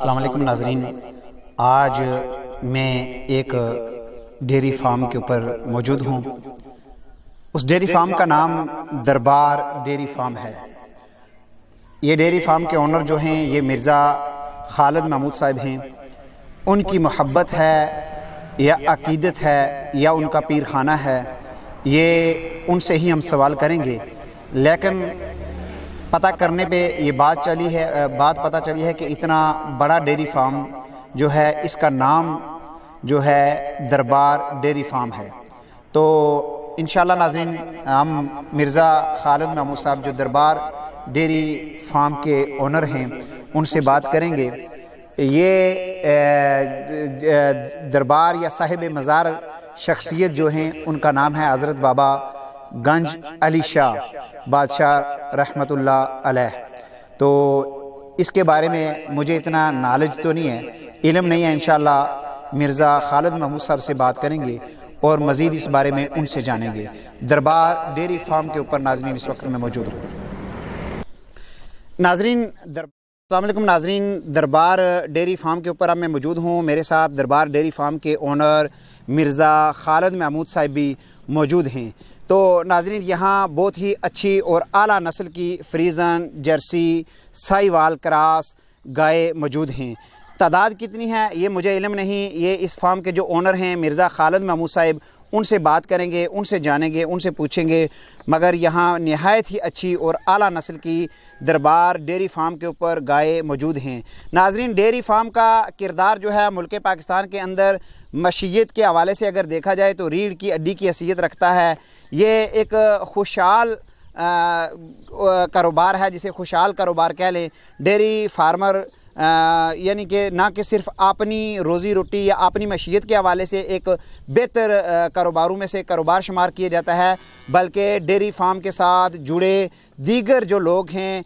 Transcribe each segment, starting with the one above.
السلام علیکم ناظرین، آج میں ایک ڈیری فارم کے اوپر موجود ہوں۔ اس ڈیری فارم کا نام دربار ڈیری فارم ہے۔ یہ ڈیری فارم کے اونر جو ہیں یہ مرزا خالد محمود صاحب ہیں۔ ان کی محبت ہے یا عقیدت ہے یا ان کا پیر خانہ ہے، یہ ان سے ہی ہم سوال کریں گے، لیکن پتہ کرنے پہ یہ بات پتہ چلی ہے کہ اتنا بڑا ڈیری فارم جو ہے اس کا نام جو ہے دربار ڈیری فارم ہے۔ تو انشاءاللہ ناظرین ہم مرزا خالد محمود صاحب جو دربار ڈیری فارم کے اونر ہیں ان سے بات کریں گے۔ یہ دربار یا صاحب مزار شخصیت جو ہیں ان کا نام ہے حضرت بابا گنج علی شاہ بادشاہ رحمۃ اللہ علیہ۔ تو اس کے بارے میں مجھے اتنا نالج تو نہیں ہے، علم نہیں ہے، انشاءاللہ مرزا خالد محمود صاحب سے بات کریں گے اور مزید اس بارے میں ان سے جانیں گے۔ دربار ڈیری فارم کے اوپر ناظرین اس وقت میں موجود ہوں۔ السلام علیکم ناظرین، دربار ڈیری فارم کے اوپر اب میں موجود ہوں۔ میرے ساتھ دربار ڈیری فارم کے اونر مرزا خالد محمود صاحب بھی موجود ہیں۔ تو ناظرین یہاں بہت ہی اچھی اور اعلیٰ نسل کی فریزن، جرسی، سائی وال کراس گائے موجود ہیں۔ تعداد کتنی ہے یہ مجھے علم نہیں، یہ اس فارم کے جو اونر ہیں مرزا خالد محمود صاحب ان سے بات کریں گے، ان سے جانیں گے، ان سے پوچھیں گے، مگر یہاں نہایت ہی اچھی اور اعلیٰ نسل کی دربار ڈیری فارم کے اوپر گائے موجود ہیں۔ ناظرین ڈیری فارم کا کردار جو ہے ملک پاکستان کے اندر معیشت کے حوالے سے اگر دیکھا جائے تو ریڑھ کی ہڈی کی حیثیت رکھتا ہے۔ یہ ایک خوشحال کاروبار ہے، جسے خوشحال کاروبار کہہ لیں۔ ڈیری فارمر یعنی کہ نہ کہ صرف اپنی روزی روٹی یا اپنی معیشت کے حوالے سے ایک بہتر کاروباروں میں سے کاروبار شمار کیا جاتا ہے، بلکہ ڈیری فارم کے ساتھ جڑے دیگر جو لوگ ہیں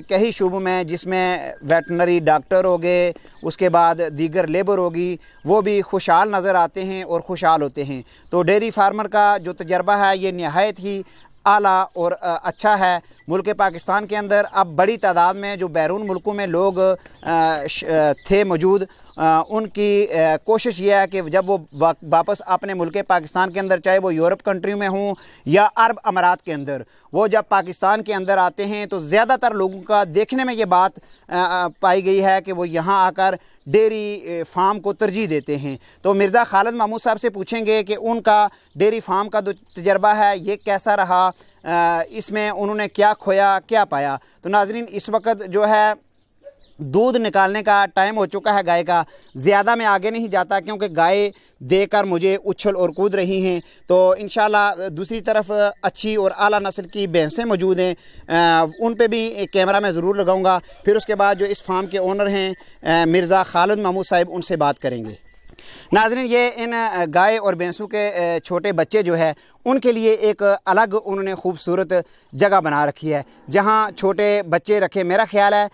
کئی شعبوں میں، جس میں ویٹنری ڈاکٹر ہو گئے، اس کے بعد دیگر لیبر ہوگی، وہ بھی خوشحال نظر آتے ہیں اور خوشحال ہوتے ہیں۔ تو ڈیری فارمر کا جو تجربہ ہے یہ نہایت ہی اعلیٰ اور اچھا ہے۔ ملک پاکستان کے اندر اب بڑی تعداد میں جو بیرون ملکوں میں لوگ تھے موجود، ان کی کوشش یہ ہے کہ جب وہ واپس اپنے ملک پاکستان کے اندر، چاہے وہ یورپ کنٹریوں میں ہوں یا عرب امارات کے اندر، وہ جب پاکستان کے اندر آتے ہیں تو زیادہ تر لوگوں کا دیکھنے میں یہ بات پائی گئی ہے کہ وہ یہاں آ کر ڈیری فارم کو ترجیح دیتے ہیں۔ تو مرزا خالد محمود صاحب سے پوچھیں گے کہ ان کا ڈیری فارم کا جو تجربہ ہے یہ کیسا رہا، اس میں انہوں نے کیا کھویا کیا پایا۔ تو ناظرین اس وقت جو ہے دودھ نکالنے کا ٹائم ہو چکا ہے گائے کا، زیادہ میں آگے نہیں جاتا کیونکہ گائے دے کر مجھے اچھل اور کود رہی ہیں۔ تو انشاءاللہ دوسری طرف اچھی اور اعلیٰ نسل کی بھینسیں موجود ہیں، ان پہ بھی ایک کیمرہ میں ضرور لگاؤں گا۔ پھر اس کے بعد جو اس فارم کے اونر ہیں مرزا خالد محمود صاحب ان سے بات کریں گے۔ ناظرین یہ ان گائے اور بھینسوں کے چھوٹے بچے جو ہے ان کے لیے ایک الگ انہوں نے خوبصورت جگہ بنا رکھی ہے جہاں چھوٹے بچے رکھے۔ میرا خیال ہے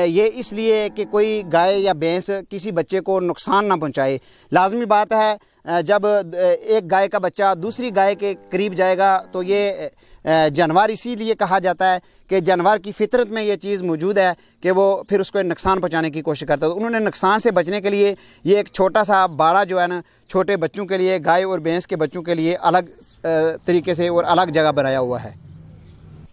یہ اس لیے کہ کوئی گائے یا بھینس کسی بچے کو نقصان نہ پہنچائے۔ لازمی بات ہے جب ایک گائے کا بچہ دوسری گائے کے قریب جائے گا تو یہ جانور اسی لیے کہا جاتا ہے کہ جانور کی فطرت میں یہ چیز موجود ہے کہ وہ پھر اس کو نقصان پہنچانے کی کوشش کرتا ہے۔ تو انہوں نے نقصان سے بچنے کے لیے یہ ایک چھوٹا سا باڑہ جو ہے نا چھوٹے بچوں کے لیے، گائے اور بھینس کے بچوں کے لیے الگ طریقے سے اور الگ جگہ بنایا ہوا ہے۔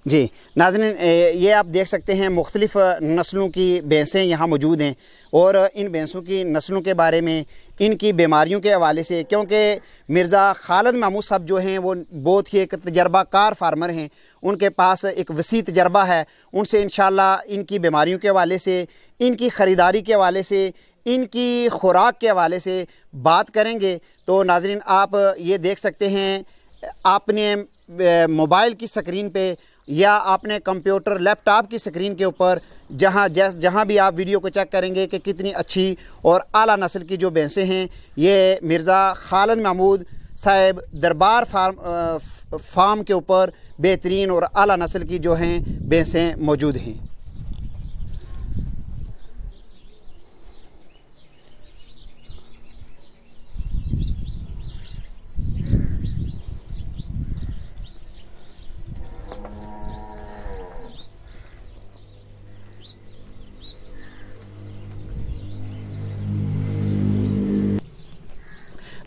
جی ناظرین یہ آپ دیکھ سکتے ہیں مختلف نسلوں کی بھینسیں یہاں موجود ہیں، اور ان بھینسوں کی نسلوں کے بارے میں، ان کی بیماریوں کے حوالے سے، کیونکہ مرزا خالد محمود صاحب جو ہیں وہ بہت ہی ایک تجربہ کار فارمر ہیں، ان کے پاس ایک وسیع تجربہ ہے۔ ان سے انشاءاللہ ان کی بیماریوں کے حوالے سے، ان کی خریداری کے حوالے سے، ان کی خوراک کے حوالے سے بات کریں گے۔ تو ناظرین آپ یہ دیکھ سکتے ہیں، آپ نے موبائل کی سکرین پہ یا آپ نے کمپیوٹر لیپ ٹاپ کی سکرین کے اوپر جہاں بھی آپ ویڈیو کو چیک کریں گے کہ کتنی اچھی اور اعلیٰ نسل کی جو بھینسیں ہیں، یہ مرزا خالد محمود صاحب دربار فارم کے اوپر بہترین اور اعلیٰ نسل کی جو ہیں بھینسیں موجود ہیں۔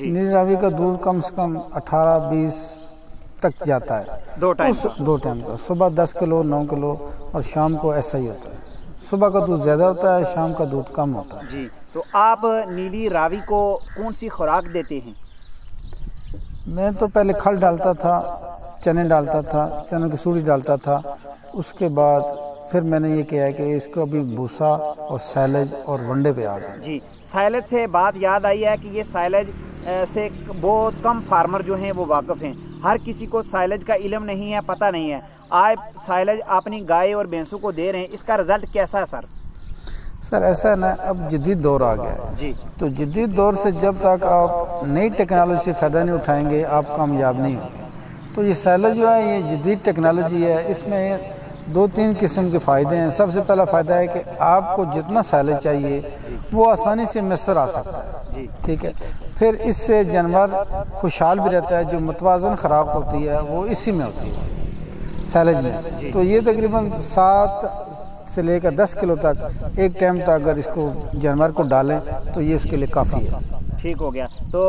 نیلی راوی کا دودھ کم سے کم 18-20 تک جاتا ہے 2 ٹائم دو ٹائم کا، صبح 10 کلو 9 کلو اور شام کو ایسا ہی ہوتا ہے، صبح کا دودھ زیادہ ہوتا ہے، شام کا دودھ کم ہوتا ہے۔ جی، تو آپ نیلی راوی کو کون سی خوراک دیتے ہیں؟ میں تو پہلے کھل ڈالتا تھا، چنے ڈالتا تھا، چنوں کی سوڑی ڈالتا تھا، اس کے بعد پھر میں نے یہ کیا ہے کہ اس کو ابھی بھوسا اور سائلج اور ونڈے پہ آ گئے۔ جی، سائلج سے بات یاد آئی ہے کہ یہ سائلج سے بہت کم فارمر جو ہیں وہ واقف ہیں، ہر کسی کو سائلج کا علم نہیں ہے، پتہ نہیں ہے۔ آپ سائلج اپنی گائے اور بھینسوں کو دے رہے ہیں، اس کا رزلٹ کیسا ہے سر؟ سر ایسا ہے نا، اب جدید دور آ گیا ہے جی، تو جدید دور سے جب تک آپ نئی ٹیکنالوجی سے فائدہ نہیں اٹھائیں گے آپ کامیاب نہیں ہوں گے۔ تو یہ سائلج جو ہے یہ جدید ٹیکنالوجی ہے، اس میں 2-3 قسم کے فائدے ہیں۔ سب سے پہلا فائدہ ہے کہ آپ کو جتنا سائلج چاہیے وہ آسانی سے میسر آ سکتا ہے، ٹھیک ہے۔ پھر اس سے جانور خوشحال بھی رہتا ہے، جو متوازن خوراک ہوتی ہے وہ اسی میں ہوتی ہے سائلج میں۔ تو یہ تقریباً 7 سے لے کر 10 کلو تک ایک ٹائم تک اگر اس کو جانور کو ڈالیں تو یہ اس کے لیے کافی ہے۔ ٹھیک ہو گیا۔ تو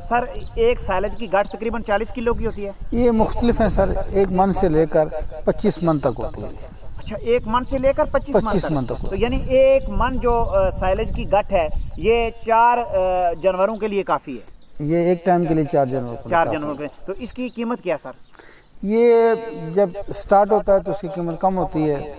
سر ایک سائلج کی گاٹھ تقریباً 40 کلو کی ہوتی ہے؟ یہ مختلف ہیں سر، 1 من سے لے کر 25 من تک ہوتی ہے۔ اچھا، 1 من سے لے کر 25 من تک۔ تو یعنی 1 من جو سائلج کی گٹھ ہے یہ 4 جانوروں کے لیے کافی ہے؟ یہ ایک ٹائم کے لیے 4 جانوروں کے لیے۔ تو اس کی قیمت کیا سر؟ یہ جب سٹارٹ ہوتا ہے تو اس کی قیمت کم ہوتی ہے،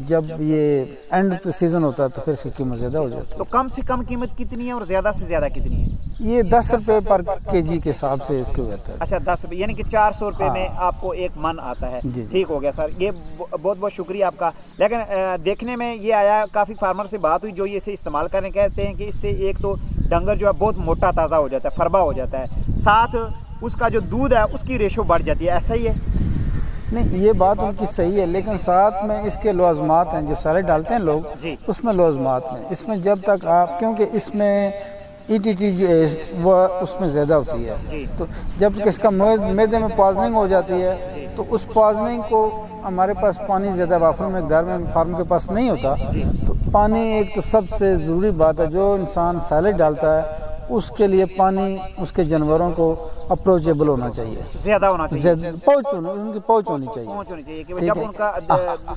جب یہ اینڈ سیزن ہوتا ہے تو پھر اس کی قیمت زیادہ ہو جاتی ہے۔ تو کم سے کم قیمت کتنی ہے اور زیادہ سے زیادہ کتنی ہے؟ یہ 10 روپے پر kg کے حساب سے اس کو ہوتا ہے۔ اچھا، 10 روپے، یعنی کہ 400 روپے میں آپ کو 1 من آتا ہے۔ ٹھیک ہو گیا سر، یہ بہت بہت شکریہ آپ کا۔ لیکن دیکھنے میں یہ آیا، کافی فارمر سے بات ہوئی جو یہ اسے استعمال کرنے کہتے ہیں کہ اس سے ایک تو ڈنگر جو ہے بہت موٹا تازہ ہو جاتا ہے، فربا ہو جاتا ہے، ساتھ اس کا جو دودھ ہے اس کی ریشو بڑھ جاتی ہے، ایسا ہی ہے؟ نہیں، یہ بات ان کی صحیح ہے، لیکن ساتھ میں اس کے لوازمات ہیں جو سارے ڈالتے ہیں لوگ، اس میں لوازمات میں اس میں جب تک آپ، کیونکہ اس میں ETT جو ہے وہ اس میں زیادہ ہوتی ہے، تو جب اس کا معدے میں پوائزننگ ہو جاتی ہے تو اس پوائزننگ کو ہمارے پاس پانی زیادہ وافر مقدار میں فارم کے پاس نہیں ہوتا، تو پانی ایک تو سب سے ضروری بات ہے۔ جو انسان سائلج ڈالتا ہے اس کے لیے پانی اس کے جانوروں کو اپروچیبل ہونا چاہیے، زیادہ ہونا چاہیے، ان کی پہنچ ہونی چاہیے کہ جب ان کا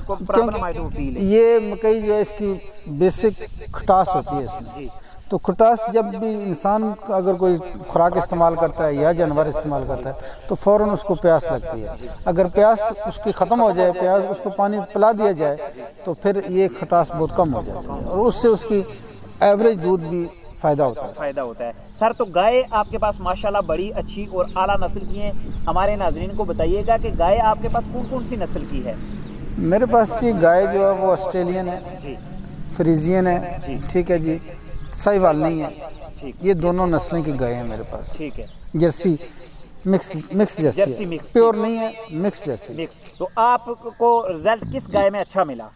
پرابلم آئے تو وہ پی لیں۔ یہ مکئی جو ہے اس کی بیسک کھٹاس ہوتی ہے اس میں، تو کھٹاس جب بھی انسان اگر کوئی خوراک استعمال کرتا ہے یا جانور استعمال کرتا ہے تو فوراً اس کو پیاس لگتی ہے۔ اگر پیاس اس کی ختم ہو جائے، پیاس اس کو پانی پلا دیا جائے تو پھر یہ کھٹاس بہت کم ہو جاتی ہے اور اس سے اس کی ایوریج دودھ بھی فائدہ ہوتا ہے۔ سر تو گائے آپ کے پاس ماشاءاللہ بڑی اچھی اور اعلیٰ نسل کی ہیں، ہمارے ناظرین کو بتائیے گا کہ گائے آپ کے پاس کون کون سی نسل کی ہے؟ میرے پاس یہ گائے جو ہے وہ آسٹریلین ہے، فریزین ہے، ٹھیک ہے جی، ساہیوال نہیں ہے، یہ دونوں نسلیں کی گائے ہیں میرے پاس۔ ٹھیک ہے، جرسی مکس جرسی، پیور نہیں ہے، مکس جرسی۔ تو آپ کو رزلٹ کس گائے میں اچھا ملا؟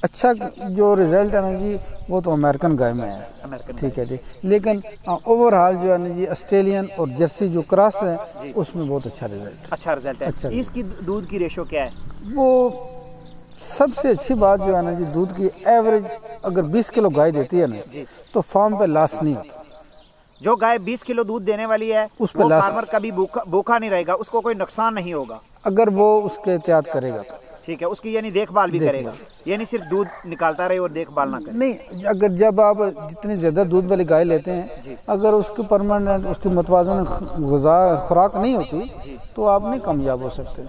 اچھا جو رزلٹ ہے نا جی وہ تو امریکن گائے میں ہے، ٹھیک ہے جی، لیکن اوور آل جو ہے نا جی آسٹریلین اور جرسی جو کراس ہے اس میں بہت اچھا رزلٹ ہے۔ اس کی دودھ کی ریشو کیا ہے؟ وہ سب سے اچھی بات جو ہے نا جی، دودھ کی ایوریج اگر 20 کلو گائے دیتی ہے نا تو فارم پہ لاس نہیں ہوتا۔ جو گائے 20 کلو دودھ دینے والی ہے اس پہ فارمر کبھی بھوکا نہیں رہے گا، اس کو کوئی نقصان نہیں ہوگا اگر وہ اس کے احتیاط کرے گا تو۔ ٹھیک ہے، اس کی یعنی دیکھ بھال بھی کرے گا، یعنی صرف دودھ نکالتا رہے اور دیکھ بھال نہ کرے؟ نہیں، اگر جب آپ جتنی زیادہ دودھ والی گائے لیتے ہیں اگر اس کی پرماننٹ اس کی متوازن غذا خوراک نہیں ہوتی تو آپ نہیں کامیاب ہو سکتے۔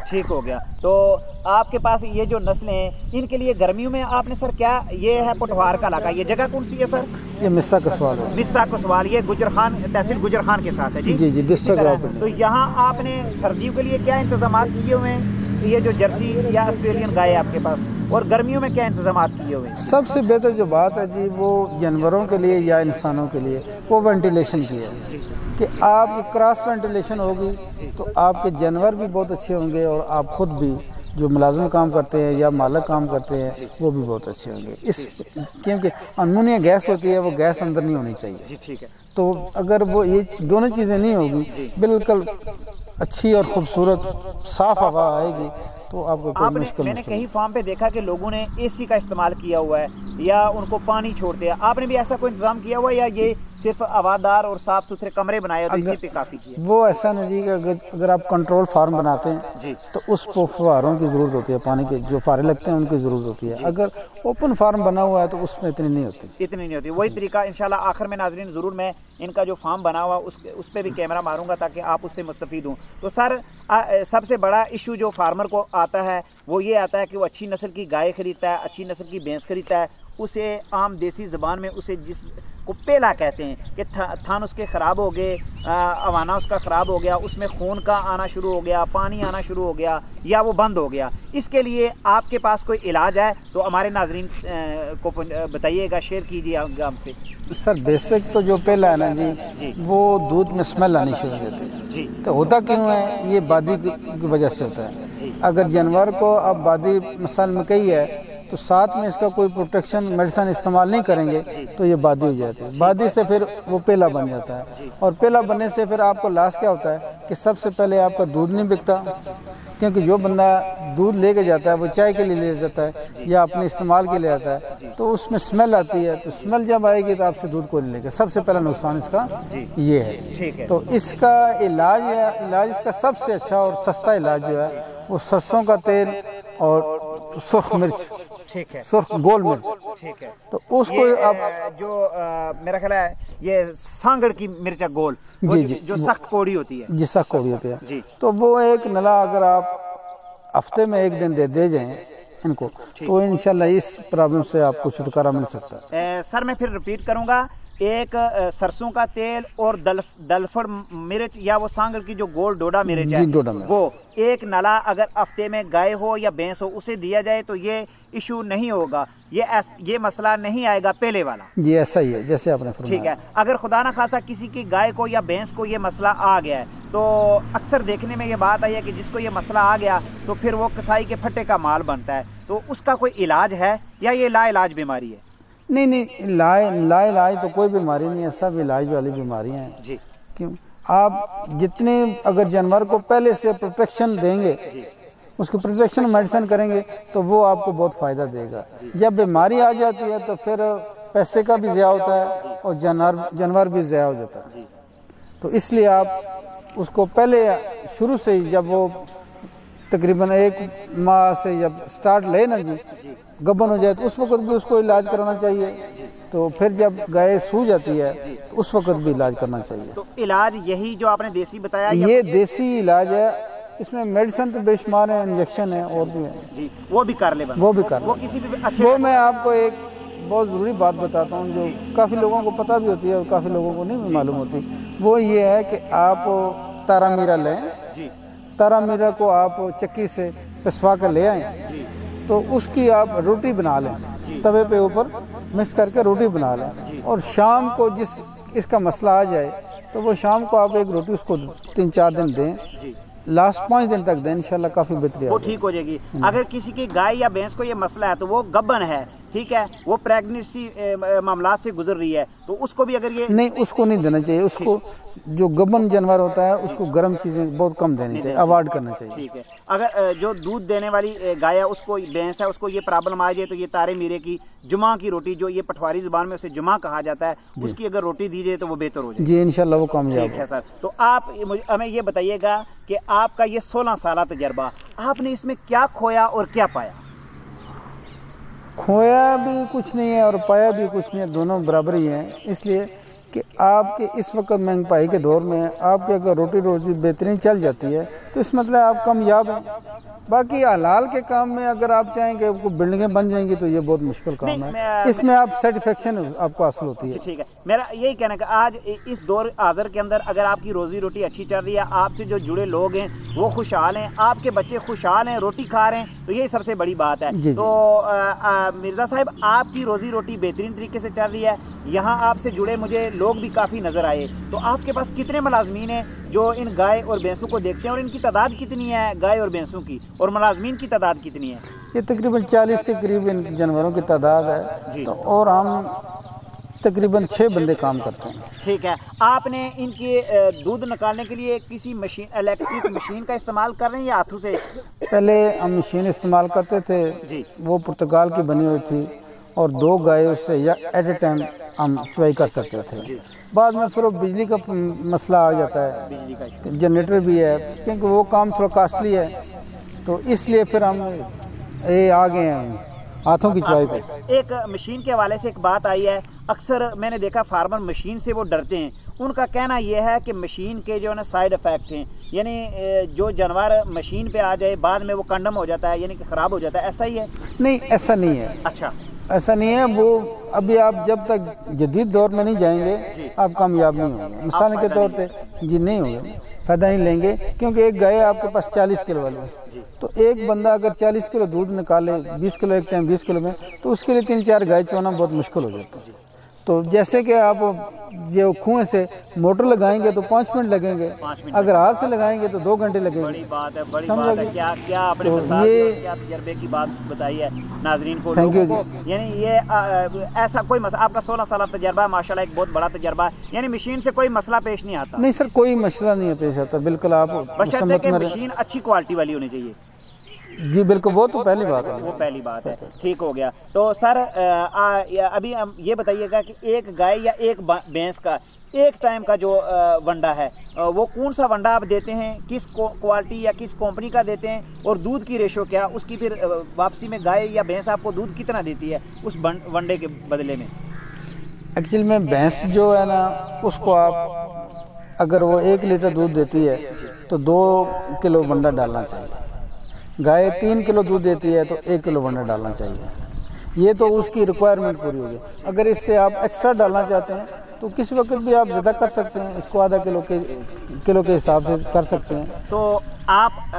ٹھیک ہو گیا۔ تو آپ کے پاس یہ جو نسلیں ہیں ان کے لیے گرمیوں میں آپ نے سر کیا، یہ ہے پٹوار کا علاقہ، یہ جگہ کون سی ہے سر؟ یہ مسا کسوال ہے، مسا کسوال، یہ گجرخان تحصیل گجرخان کے ساتھ ہے جی ڈسٹرکٹ۔ تو یہاں آپ نے سردیوں کے لیے کیا انتظامات کیے ہوئے ہیں؟ یہ جو جرسی یا آسٹریلین گائے آپ کے پاس، اور گرمیوں میں کیا انتظامات کیے ہوئے ہیں؟ سب سے بہتر جو بات ہے جی وہ جانوروں کے لیے یا انسانوں کے لیے وہ وینٹیلیشن کی ہے کہ آپ کراس وینٹیلیشن ہوگی تو آپ کے جانور بھی بہت اچھے ہوں گے اور آپ خود بھی جو ملازم کام کرتے ہیں یا مالک کام کرتے ہیں وہ بھی بہت اچھے ہوں گے، اس کیونکہ امونیا گیس ہوتی ہے وہ گیس اندر نہیں ہونی چاہیے۔ جی ٹھیک ہے۔ تو اگر وہ یہ دونوں چیزیں نہیں ہوگی، بالکل اچھی اور خوبصورت صاف ہوا آئے گی تو آپ کو کوئی مشکل میں نے کہیں فارم پہ دیکھا کہ لوگوں نے اے سی کا استعمال کیا ہوا ہے یا ان کو پانی چھوڑتے ہیں، آپ نے بھی ایسا کوئی انتظام کیا ہوا ہے یا یہ صرف ہوادار اور صاف ستھرے کمرے بنائے تو اسی پہ کافی کیا؟ وہ ایسا نہیں جی کہ اگر آپ کنٹرول فارم بناتے ہیں جی تو اس کو فواروں کی ضرورت ہوتی ہے، پانی کے جو فارے لگتے ہیں ان کی ضرورت ہوتی ہے. اگر اوپن فارم بنا ہوا ہے تو اس میں اتنی نہیں ہوتی. وہی طریقہ انشاءاللہ آخر میں ناظرین ضرور میں ان کا جو فارم بنا ہوا اس پہ بھی کیمرہ ماروں گا تاکہ آپ اس سے مستفید ہوں. تو سر سب سے بڑا ایشو جو فارمر کو آتا ہے وہ یہ آتا ہے کہ وہ اچھی نسل کی گائے خریدتا ہے، اچھی نسل کی بھینس خریدتا ہے، اسے عام دیسی زبان میں اسے جس کو پیلا کہتے ہیں کہ تھن اس کے خراب ہو گئے، اوانا اس کا خراب ہو گیا، اس میں خون کا آنا شروع ہو گیا، پانی آنا شروع ہو گیا یا وہ بند ہو گیا، اس کے لیے آپ کے پاس کوئی علاج ہے تو ہمارے ناظرین کو بتائیے گا، شیئر کیجیے ہم سے. سر بیسک تو جو پہلا ہے نا جی وہ دودھ میں اسمیل آنی شروع ہو جاتی ہے. جی تو ہوتا کیوں ہے؟ یہ بادی کی وجہ سے ہوتا ہے. اگر جانور کو اب بادی مثال میں کہی ہے تو ساتھ میں اس کا کوئی پروٹیکشن میڈیسن استعمال نہیں کریں گے تو یہ بادی ہو جاتی ہے. بادی سے پھر وہ پیلا بن جاتا ہے اور پیلا بننے سے پھر آپ کو لاس کیا ہوتا ہے کہ سب سے پہلے آپ کا دودھ نہیں بکتا، کیونکہ جو بندہ دودھ لے کے جاتا ہے وہ چائے کے لیے لے جاتا ہے یا اپنے استعمال کے لیے آتا ہے تو اس میں اسمیل آتی ہے. تو اسمیل جب آئے گی تو آپ سے دودھ کو نہیں لے گا. سب سے پہلا نقصان اس کا یہ ہے. تو اس کا علاج ہے، علاج اس کا سب سے اچھا اور سستا علاج جو ہے وہ سرسوں کا تیل اور سرخ مرچ، سرخ گول مرچ. ٹھیک ہے. تو اس کو آپ جو میرا خیال ہے یہ سانگڑ کی مرچ گول جو سخت کوڑی ہوتی ہے، جی سخت کوڑی ہوتی ہے، تو وہ ایک نلا اگر آپ ہفتے میں ایک دن دے جائیں ان کو تو انشاءاللہ اس پرابلم سے آپ کو چھٹکارا مل سکتا ہے. سر میں پھر ریپیٹ کروں گا، ایک سرسوں کا تیل اور دلفڑ مرچ یا وہ سانگڑ کی جو گول ڈوڈا مرچ ہے وہ ایک نلا اگر ہفتے میں گائے ہو یا بھینس ہو اسے دیا جائے تو یہ ایشو نہیں ہوگا، یہ مسئلہ نہیں آئے گا پہلے والا. جی ایسا ہی ہے جیسے آپ نے فرمایا. ٹھیک ہے. اگر خدا نہ خواستہ کسی کی گائے کو یا بھینس کو یہ مسئلہ آ گیا ہے تو اکثر دیکھنے میں یہ بات آئی ہے کہ جس کو یہ مسئلہ آ گیا تو پھر وہ کسائی کے پھٹے کا مال بنتا ہے. تو اس کا کوئی علاج ہے یا یہ لا علاج بیماری ہے؟ نہیں لا علاج تو کوئی بیماری نہیں ہے، سب علاج والی بیماریاں ہیں. جی کیوں آپ جتنے اگر جانور کو پہلے سے پروٹیکشن دیں گے، اس کو پروٹیکشن میڈیسن کریں گے تو وہ آپ کو بہت فائدہ دے گا. جب بیماری آ جاتی ہے تو پھر پیسے کا بھی ضیاع ہوتا ہے اور جانور بھی ضیاع ہو جاتا ہے. تو اس لیے آپ اس کو پہلے شروع سے ہی جب وہ تقریباً 1 ماہ سے جب سٹارٹ لے نا جی گبن ہو جائے تو اس وقت بھی اس کو علاج کرانا چاہیے. تو پھر جب گائے سو جاتی ہے تو اس وقت بھی علاج کرنا چاہیے. تو علاج یہی جو آپ نے دیسی بتایا یہ دیسی علاج ہے، اس میں میڈیسن تو بے شمار ہے، انجیکشن ہے اور بھی ہے. جی وہ بھی کر لے وہ بھی کر وہ کسی بھی اچھے وہ میں آپ کو ایک بہت ضروری بات بتاتا ہوں جو کافی لوگوں کو پتہ بھی ہوتی ہے اور کافی لوگوں کو نہیں معلوم ہوتی. وہ یہ ہے کہ آپ تارا میرا لیں، تارا میرا کو آپ چکی سے پسوا کر لے آئیں تو اس کی آپ روٹی بنا لیں، توے پہ اوپر مکس کر کے روٹی بنا لیں اور شام کو جس اس کا مسئلہ آ جائے تو وہ شام کو آپ ایک روٹی اس کو 3-4 دن دیں، لاسٹ 5 دن تک دیں، انشاءاللہ کافی بہتری وہ ٹھیک ہو جائے گی. اگر کسی کی گائے یا بھینس کو یہ مسئلہ ہے تو وہ گبن ہے، ٹھیک ہے، وہ پریگننسی معاملات سے گزر رہی ہے تو اس کو بھی اگر یہ نہیں، اس کو نہیں دینا چاہیے. اس کو جو گبن جانور ہوتا ہے اس کو گرم چیزیں بہت کم دینی چاہیے، اوائڈ کرنا چاہیے. ٹھیک ہے. اگر جو دودھ دینے والی گائے ہے اس کو بھینس ہے اس کو یہ پرابلم آ جائے تو یہ تارے میرے کی جمعہ کی روٹی جو یہ پٹواری زبان میں اسے جمعہ کہا جاتا ہے اس کی اگر روٹی دی جائے تو وہ بہتر ہو جائے. جی انشاءاللہ وہ کامیاب ٹھیک ہے سر. تو آپ ہمیں یہ بتائیے گا کہ آپ کا یہ 16 سالہ تجربہ آپ نے اس میں کیا کھویا اور کیا پایا؟ کھویا بھی کچھ نہیں ہے اور پایا بھی کچھ نہیں ہے، دونوں برابر ہی ہیں. اس لیے کہ آپ کے اس وقت مہنگائی کے دور میں آپ کے اگر روٹی روزی بہترین چل جاتی ہے تو اس مطلب آپ کامیاب ہیں. باقی حلال کے کام میں اگر آپ چاہیں کہ بلڈنگیں بن جائیں گی تو یہ بہت مشکل کام ہے، اس میں آپ سیٹسفیکشن آپ کو حاصل ہوتی ہے. ٹھیک ہے. میرا یہی کہنا ہے کہ آج اس دور حاضر کے اندر اگر آپ کی روزی روٹی اچھی چل رہی ہے، آپ سے جو جڑے لوگ ہیں وہ خوشحال ہیں، آپ کے بچے خوشحال ہیں، روٹی کھا رہے ہیں تو یہی سب سے بڑی بات ہے. تو مرزا صاحب آپ کی روزی روٹی بہترین طریقے سے چل رہی ہے. یہاں آپ سے جڑے مجھے لوگ بھی کافی نظر آئے. تو آپ کے پاس کتنے ملازمین ہیں جو ان گائے اور بھینسوں کو دیکھتے ہیں اور ان کی تعداد کتنی ہے گائے اور بھینسوں کی، اور ملازمین کی تعداد کتنی ہے؟ یہ تقریباً 40 کے قریب ان جانوروں کی تعداد ہے تو اور ہم تقریباً 6 بندے کام کرتے ہیں. ٹھیک ہے. آپ نے ان کے دودھ نکالنے کے لیے کسی مشین الیکٹرک مشین کا استعمال کر رہے ہیں یا ہاتھوں سے؟ پہلے ہم مشین استعمال کرتے تھے جی وہ پرتگال کی بنی ہوئی تھی اور 2 گائے اس سے ایٹ اے ٹائم ہم چوائی کر سکتے تھے. بعد میں پھر وہ بجلی کا مسئلہ آ جاتا ہے, بجلی کا جنریٹر بھی ہے کیونکہ وہ کام تھوڑا کاسٹلی ہے, تو اس لیے پھر ہم آ گئے ہیں ہاتھوں کی چوائی پہ. ایک مشین کے حوالے سے ایک بات آئی ہے, اکثر میں نے دیکھا فارمر مشین سے وہ ڈرتے ہیں. ان کا کہنا یہ ہے کہ مشین کے جو ہے نا سائیڈ افیکٹ ہیں, یعنی جو جانور مشین پہ آ جائے بعد میں وہ کنڈم ہو جاتا ہے, یعنی کہ خراب ہو جاتا ہے, ایسا ہی ہے؟ نہیں ایسا نہیں ہے. اچھا ایسا نہیں ہے, وہ ابھی آپ جب تک جدید دور میں نہیں جائیں گے آپ کامیاب نہیں ہوں گے. مثال کے طور پہ جی نہیں ہوں گے, فائدہ نہیں لیں گے, کیونکہ ایک گائے آپ کے پاس 40 کلو والی ہے, تو ایک بندہ اگر 40 کلو دودھ نکالے 20 کلو ایک ٹائم 20 کلو میں, تو اس کے لیے 3-4 گائے چونا بہت مشکل ہو جاتا ہے. تو جیسے کہ آپ جو کنویں سے موٹر لگائیں گے تو 5 منٹ لگیں گے, اگر ہاتھ سے لگائیں گے تو 2 گھنٹے لگیں گے. بڑی بات ہے, بڑی بات ہے. کیا آپ نے کیا تجربے کی بات بتائی ہے ناظرین کو, لوگوں کو, یعنی یہ ایسا کوئی مسئلہ, آپ کا 16 سالہ تجربہ ہے ماشاءاللہ, ایک بہت بڑا تجربہ ہے, یعنی مشین سے کوئی مسئلہ پیش نہیں آتا؟ نہیں سر, کوئی مسئلہ نہیں پیش آتا, بالکل. آپ بشرطے کہ مشین اچھی کوالٹی والی ہونی چاہیے. جی بالکل, وہ تو پہلی بات ہے, وہ پہلی بات ہے. ٹھیک ہو گیا. تو سر ابھی ہم یہ بتائیے گا کہ ایک گائے یا ایک بھینس کا ایک ٹائم کا جو ونڈا ہے وہ کون سا ونڈا آپ دیتے ہیں, کس کوالٹی یا کس کمپنی کا دیتے ہیں, اور دودھ کی ریشو کیا, اس کی پھر واپسی میں گائے یا بھینس آپ کو دودھ کتنا دیتی ہے اس ونڈے کے بدلے میں؟ ایکچوئل میں بھینس جو ہے نا اس کو آپ اگر وہ 1 لیٹر دودھ دیتی ہے تو 2 کلو ونڈا ڈالنا چاہیے. گائے 3 کلو دودھ دیتی ہے تو 1 کلو ونڈا ڈالنا چاہیے. یہ تو اس کی ریکوائرمنٹ پوری ہوگی. اگر اس سے آپ ایکسٹرا ڈالنا چاہتے ہیں تو کسی وقت بھی آپ زیادہ کر سکتے ہیں, اس کو آدھا کلو کے حساب سے کر سکتے ہیں. تو آپ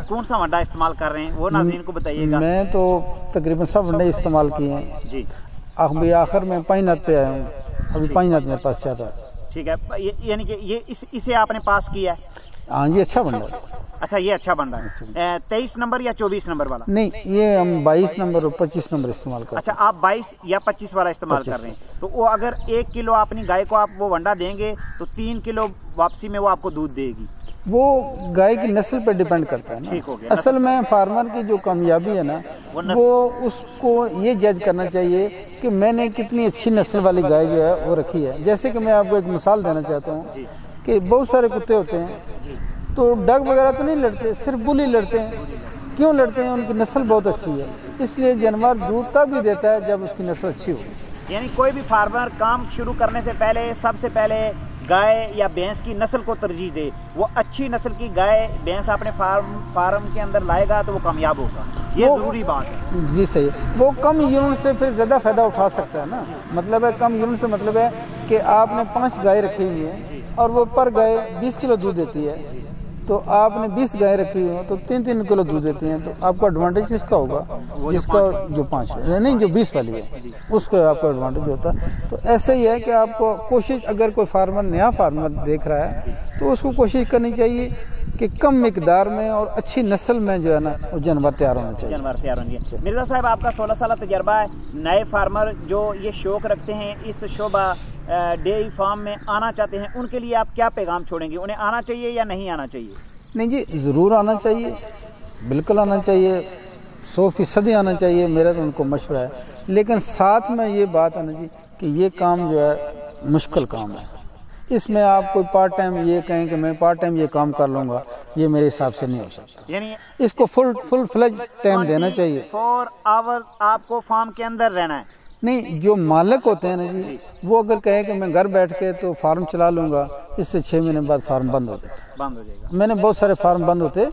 کون سا ونڈا استعمال کر رہے ہیں وہ ناظرین کو بتائیے گا. میں تو تقریباً سب ونڈے استعمال کیے ہیں جی. ابھی آخر میں پائنات پہ آیا ہوں, ابھی پائنات میرے پاس چل رہا ہے. ٹھیک ہے, یعنی کہ یہ اسے آپ نے پاس کیا ہے؟ ہاں جی, اچھا ونڈا ہے. اچھا, یہ اچھا بن رہا ہے. 23 نمبر یا 24 نمبر والا؟ نہیں, یہ ہم 22 نمبر اور 25 نمبر استعمال کرتے ہیں. اچھا, آپ 22 یا 25 والا استعمال کر رہے ہیں. تو وہ اگر 1 کلو اپنی گائے کو آپ وہ ونڈا دیں گے تو 3 کلو واپسی میں وہ آپ کو دودھ دے گی. وہ گائے کی نسل پہ ڈیپینڈ کرتا ہے نا. اصل میں فارمر کی جو کامیابی ہے نا وہ اس کو یہ جج کرنا چاہیے کہ میں نے کتنی اچھی نسل والی گائے جو ہے وہ رکھی ہے. جیسے کہ میں آپ کو ایک مثال دینا چاہتا ہوں کہ بہت سارے کتے ہوتے ہیں تو ڈگ وغیرہ تو نہیں لڑتے, صرف بلی لڑتے ہیں. کیوں لڑتے ہیں؟ ان کی نسل بہت اچھی ہے, اس لیے جانور دودھ تب بھی دیتا ہے جب اس کی نسل اچھی ہو. یعنی کوئی بھی فارمر کام شروع کرنے سے پہلے سب سے پہلے گائے یا بھینس کی نسل کو ترجیح دے. وہ اچھی نسل کی گائے بھینس اپنے فارم کے اندر لائے گا تو وہ کامیاب ہوگا. یہ ضروری بات ہے. جی صحیح. وہ کم یونٹ سے پھر زیادہ فائدہ اٹھا سکتا ہے نا. مطلب ہے کم یونٹ سے مطلب ہے کہ آپ نے 5 گائے رکھی ہوئی ہیں اور وہ پر گائے 20 کلو دودھ دیتی ہے, تو آپ نے 20 گائے رکھی ہوئی ہیں تو 3 کلو دودھ دیتی ہیں, تو آپ کو ایڈوانٹیج کس کا ہوگا؟ جس کا جو 5 نہیں جو 20 والی ہے اس کو آپ کو ایڈوانٹیج ہوتا ہے. تو ایسے ہی ہے کہ آپ کو کوشش, اگر کوئی فارمر نیا فارمر دیکھ رہا ہے تو اس کو کوشش کرنی چاہیے کہ کم مقدار میں اور اچھی نسل میں جو ہے نا وہ جانور تیار ہونا چاہیے. جانور تیار ہوں گے. مرزا صاحب, آپ کا 16 سالہ تجربہ ہے, نئے فارمر جو یہ شوق رکھتے ہیں اس شعبہ ڈیری فارم میں آنا چاہتے ہیں, ان کے لیے آپ کیا پیغام چھوڑیں گے؟ انہیں آنا چاہیے یا نہیں آنا چاہیے؟ نہیں جی, ضرور آنا چاہیے, بالکل آنا چاہیے, 100% آنا چاہیے, میرا تو ان کو مشورہ ہے. لیکن ساتھ میں یہ بات ہے نا جی کہ یہ کام جو ہے مشکل کام ہے. اس میں آپ کوئی پارٹ ٹائم یہ کہیں کہ میں پارٹ ٹائم یہ کام کر لوں گا, یہ میرے حساب سے نہیں ہو سکتا. یعنی اس کو فل فلیج ٹائم دینا چاہیے. 4 آور آپ کو فارم کے اندر رہنا ہے. نہیں, جو مالک ہوتے ہیں نا جی وہ اگر کہے کہ میں گھر بیٹھ کے تو فارم چلا لوں گا, اس سے 6 مہینے بعد فارم بند ہو جاتا ہے. بند ہو جائے گا. میں نے بہت سارے فارم بند ہوتے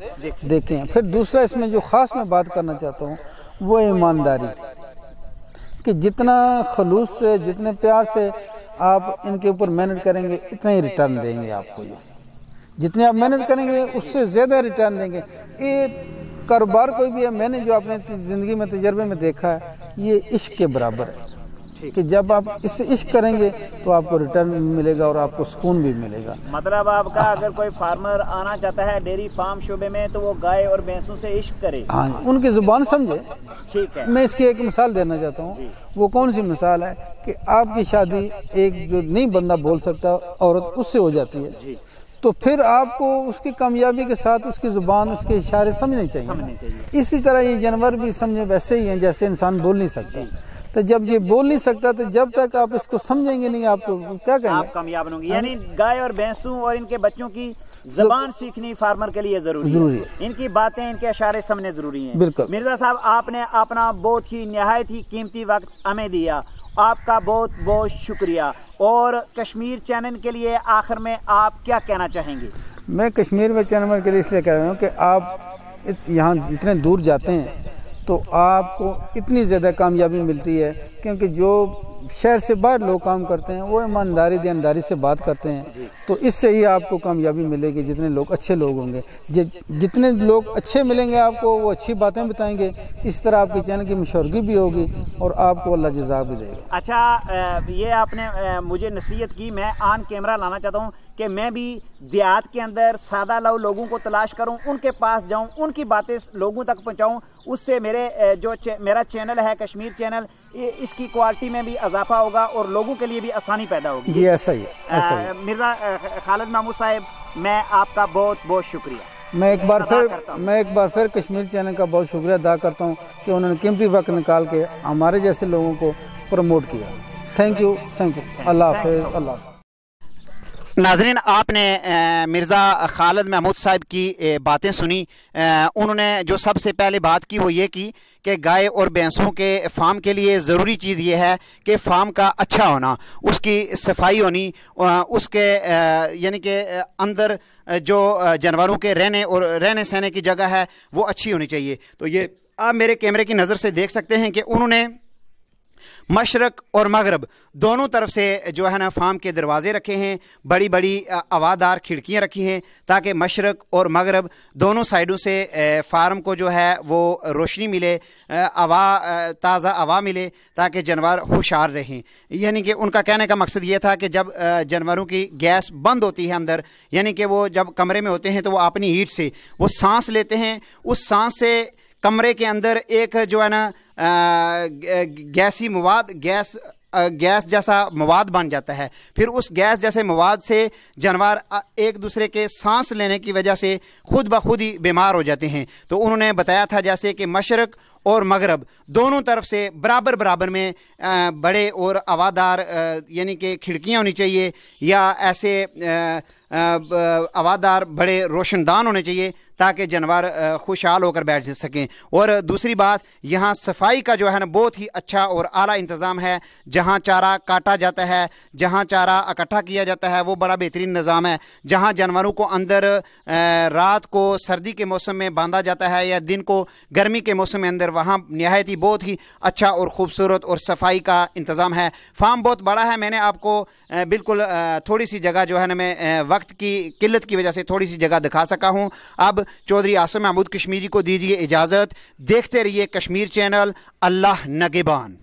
دیکھے ہیں. پھر دوسرا اس میں جو خاص میں بات کرنا چاہتا ہوں وہ ایمانداری, کہ جتنا خلوص سے جتنے پیار سے آپ ان کے اوپر محنت کریں گے اتنا ہی ریٹرن دیں گے آپ کو. یہ جتنی آپ محنت کریں گے اس سے زیادہ ریٹرن دیں گے. یہ کاروبار کوئی بھی ہے, میں نے جو اپنے زندگی میں تجربے میں دیکھا ہے یہ عشق کے برابر ہے, کہ جب آپ اس سے عشق کریں گے تو آپ کو ریٹرن ملے گا اور آپ کو سکون بھی ملے گا. مطلب آپ کا اگر کوئی فارمر آنا چاہتا ہے ڈیری فارم شعبے میں تو وہ گائے اور بھینسوں سے عشق کرے. ہاں, ان کی زبان سمجھے. ٹھیک ہے. میں اس کی ایک مثال دینا چاہتا ہوں. وہ کون سی مثال ہے کہ آپ کی شادی ایک جو نہیں بندہ بول سکتا عورت اس سے ہو جاتی ہے, تو پھر آپ کو اس کی کامیابی کے ساتھ اس کی زبان، اس کے اشارے سمجھنے چاہیے. اسی طرح یہ جانور بھی سمجھے ویسے ہی ہیں جیسے انسان بول نہیں سکتا. تو جب یہ بول نہیں سکتا تو جب تک آپ اس کو سمجھیں گے نہیں آپ تو کیا کہیں گے؟ آپ کامیاب ہوں گے. یعنی گائے اور بھینسوں اور ان کے بچوں کی زبان سیکھنی فارمر کے لیے ضروری ہے. ان کی باتیں، ان کے اشارے سمجھنے ضروری ہیں. بالکل. مرزا صاحب، آپ نے اپنا بہت ہی نہایت ہی قیمتی وقت ہمیں دیا، آپ کا بہت بہت شکریہ. اور کشمیر چینل کے لیے آخر میں آپ کیا کہنا چاہیں گے؟ میں کشمیر میں چینل کے لیے اس لیے کہہ رہا ہوں کہ آپ یہاں جتنے دور جاتے ہیں تو آپ کو اتنی زیادہ کامیابی ملتی ہے، کیونکہ جو شہر سے باہر لوگ کام کرتے ہیں وہ ایمانداری دینداری سے بات کرتے ہیں، تو اس سے ہی آپ کو کامیابی ملے گی. جتنے لوگ اچھے لوگ ہوں گے، جتنے لوگ اچھے ملیں گے آپ کو، وہ اچھی باتیں بتائیں گے، اس طرح آپ کے چینل کی مشہورگی بھی ہوگی اور آپ کو اللہ جزا بھی دے گا. اچھا، یہ آپ نے مجھے نصیحت کی، میں آن کیمرہ لانا چاہتا ہوں کہ میں بھی دیہات کے اندر سادہ لوگوں کو تلاش کروں، ان کے پاس جاؤں، ان کی باتیں لوگوں تک پہنچاؤں. اس سے میرا چینل ہے کشمیر چینل، اس کی کوالٹی میں بھی اضافہ ہوگا اور لوگوں کے لیے بھی آسانی پیدا ہوگی. جی ایسا ہی ہے. مرزا خالد محمود صاحب، میں آپ کا بہت بہت شکریہ. میں ایک بار پھر کشمیر چینل کا بہت شکریہ ادا کرتا ہوں کہ انہوں نے قیمتی وقت نکال کے ہمارے جیسے لوگوں کو پروموٹ کیا. Thank you. اللہ حافظ. اللہ حافظ. ناظرین، آپ نے مرزا خالد محمود صاحب کی باتیں سنی. انہوں نے جو سب سے پہلے بات کی وہ یہ کی کہ گائے اور بھینسوں کے فارم کے لیے ضروری چیز یہ ہے کہ فارم کا اچھا ہونا، اس کی صفائی ہونی، اس کے یعنی کہ اندر جو جانوروں کے رہنے سہنے کی جگہ ہے وہ اچھی ہونی چاہیے. تو یہ آپ میرے کیمرے کی نظر سے دیکھ سکتے ہیں کہ انہوں نے مشرق اور مغرب دونوں طرف سے جو ہے نا فارم کے دروازے رکھے ہیں، بڑی بڑی ہوادار کھڑکیاں رکھی ہیں تاکہ مشرق اور مغرب دونوں سائڈوں سے فارم کو جو ہے وہ روشنی ملے، تازہ ہوا ملے تاکہ جانور خوشحال رہیں. یعنی کہ ان کا کہنے کا مقصد یہ تھا کہ جب جانوروں کی گیس بند ہوتی ہے اندر، یعنی کہ وہ جب کمرے میں ہوتے ہیں تو وہ اپنی ہیٹ سے وہ سانس لیتے ہیں، اس سانس سے کمرے کے اندر ایک جو ہے نا گیسی مواد گیس جیسا مواد بن جاتا ہے. پھر اس گیس جیسے مواد سے جانور ایک دوسرے کے سانس لینے کی وجہ سے خود بخود ہی بیمار ہو جاتے ہیں. تو انہوں نے بتایا تھا جیسے کہ مشرق اور مغرب دونوں طرف سے برابر میں بڑے اور ہوادار یعنی کہ کھڑکیاں ہونی چاہیے یا ایسے ہوادار بڑے روشن دان ہونے چاہیے تاکہ جانور خوشحال ہو کر بیٹھ سکیں. اور دوسری بات، یہاں صفائی کا جو ہے نا بہت ہی اچھا اور اعلیٰ انتظام ہے. جہاں چارہ کاٹا جاتا ہے، جہاں چارہ اکٹھا کیا جاتا ہے وہ بڑا بہترین نظام ہے. جہاں جانوروں کو اندر رات کو سردی کے موسم میں باندھا جاتا ہے یا دن کو گرمی کے موسم میں اندر، وہاں نہایت ہی بہت ہی اچھا اور خوبصورت اور صفائی کا انتظام ہے. فارم بہت بڑا ہے. میں نے آپ کو بالکل تھوڑی سی جگہ جو ہے نا میں وقت کی قلت کی وجہ سے تھوڑی سی جگہ دکھا سکا ہوں. اب چودھری عاصم محمود کشمیری کو دیجیے اجازت. دیکھتے رہیے کشمیر چینل. اللہ نگہبان.